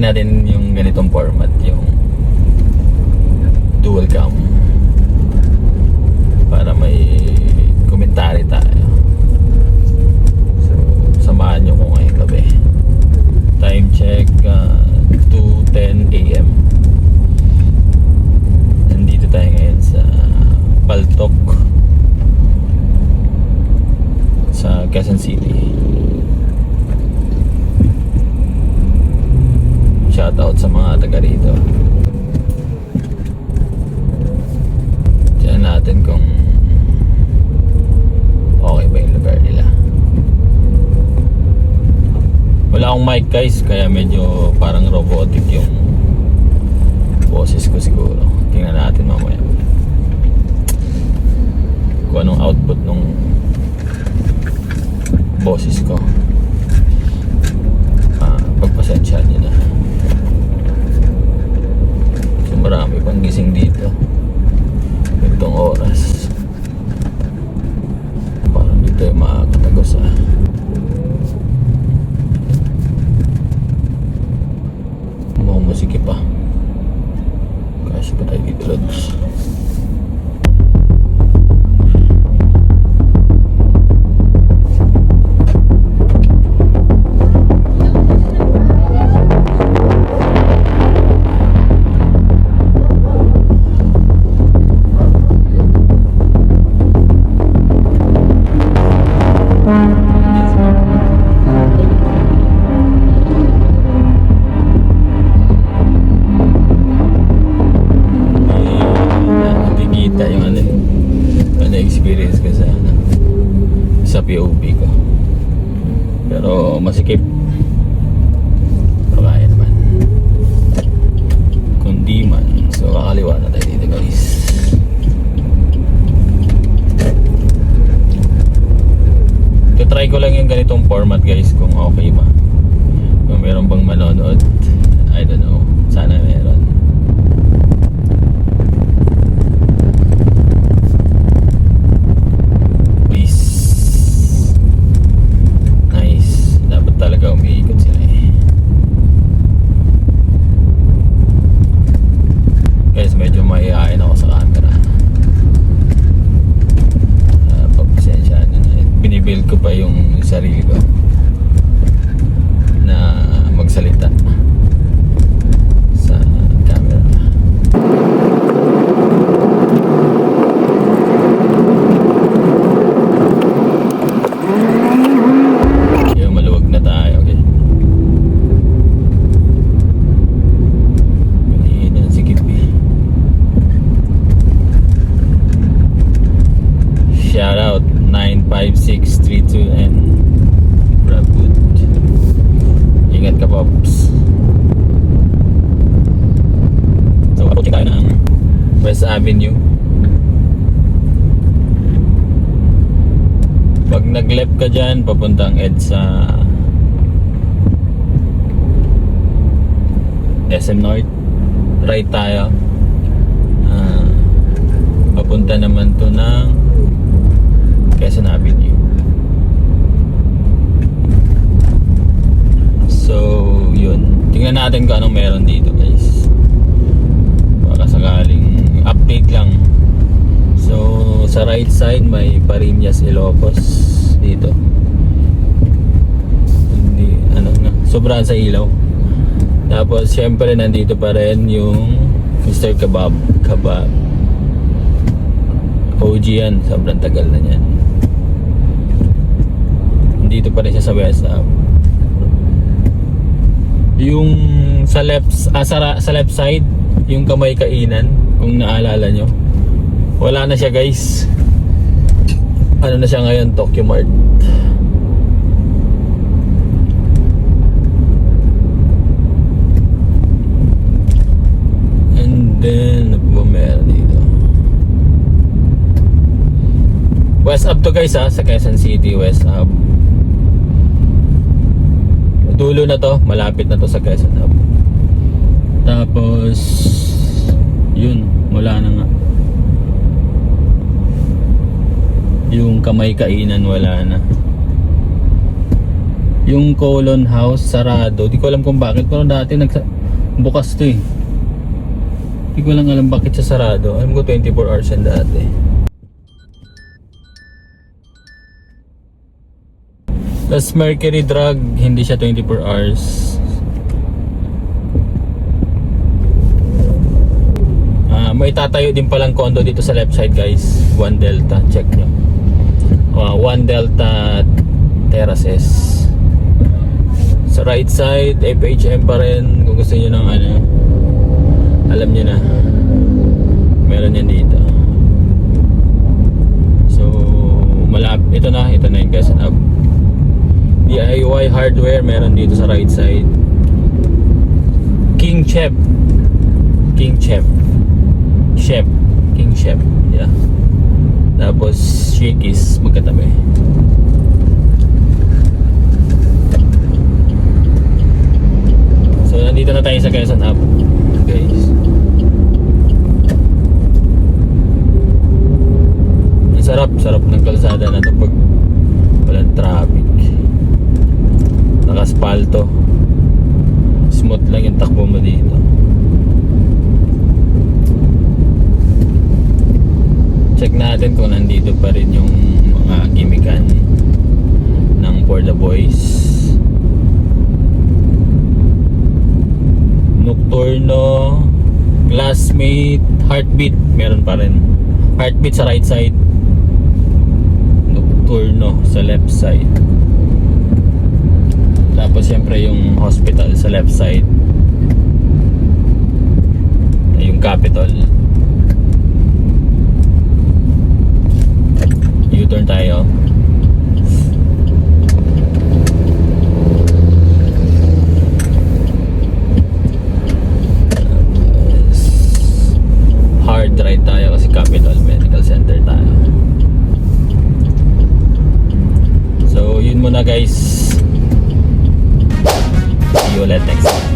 natin yung ganitong format, yung dual cam, para may komentary tayo. So samahan nyo ko ngayong gabi. Time check 2:10 AM. Nandito tayo ngayon sa Paltok sa Quezon City. Shoutout sa mga taga rito. Diyan natin kung okay ba yung lugar nila. Wala akong mic guys, kaya medyo parang robotic yung boses ko siguro. Tingnan natin mamaya kung anong output nung boses ko. Pagpasensyahan nyo na. So marami pang gising dito itong oras. Parang dito yung makakatagos musiki pa kasi pa tayo dito lods. Experience ko sa POV ko, pero masikip, pero kaya naman kundi man. So kakaliwa na tayo dito guys. Try ko lang yung ganitong format guys, kung okay ba, kung meron bang manonood. I don't know, sana meron. Umiikot sila guys, medyo maiain ako sa camera. Pagpasensyaan nyo na, binibuild ko pa yung sarili ko na magsalita sa camera. Shoutout 95632 and Bradwood. Ingat ka Pops. So approaching tayo ng West Avenue. Pag nag-left ka dyan papuntang EDSA SM North, right tayo. Papunta naman to ng Quezon Avenue. So yun, tingnan natin kung anong meron dito guys, baka sakaling update lang. So sa right side may Pariñas Ilocos dito. Hindi, ano na, sobrang sa ilaw. Tapos syempre nandito pa rin yung Mr. Kebab OG yan, sobrang tagal na yan. Dito pa rin siya sa West Ave. Yung sa left side, yung Kamay Kainan, kung naalala nyo, wala na siya guys. Ano na siya ngayon, Tokyo Mart. And then ano po meron dito? West Ave to guys sa Quezon City, West Ave. Dulo na to, malapit na to sa Quezon Ave. Tapos yun, wala na nga. Yung Kamay Kainan wala na. Yung Colon House sarado, di ko alam kung bakit, pero dati Bukas to eh. Hindi ko lang alam bakit siya sarado. Alam ko 24 hours yan dati. Plus Mercury Drug, hindi siya 24 hours. May tatayo din palang condo dito sa left side guys. 1 Delta, check nyo. 1 Delta Terraces. Sa right side, FHM pa rin. Kung gusto nyo ng ano, alam nyo na, meron yan dito. So ito na yung Quezon Hub. DIY hardware meron dito sa right side. King Chef, yeah. Tapos Shakey's magkatabi. So nandito na tayo sa Quezon Hub, guys. Ang sarap ng kalsada na to pag walang traffic. Nakaspalto. Smooth lang yung takbo mo dito. Check natin kung nandito pa rin yung mga gimikan ng For the Boys. Nocturno, Classmate, Heartbeat, meron pa rin. Heartbeat sa right side, Nocturno sa left side. Tapos syempre yung hospital sa left side, yung Capitol. U-turn tayo. Hard right tayo kasi Capitol Medical Center tayo. So yun muna guys. See you ulit next time.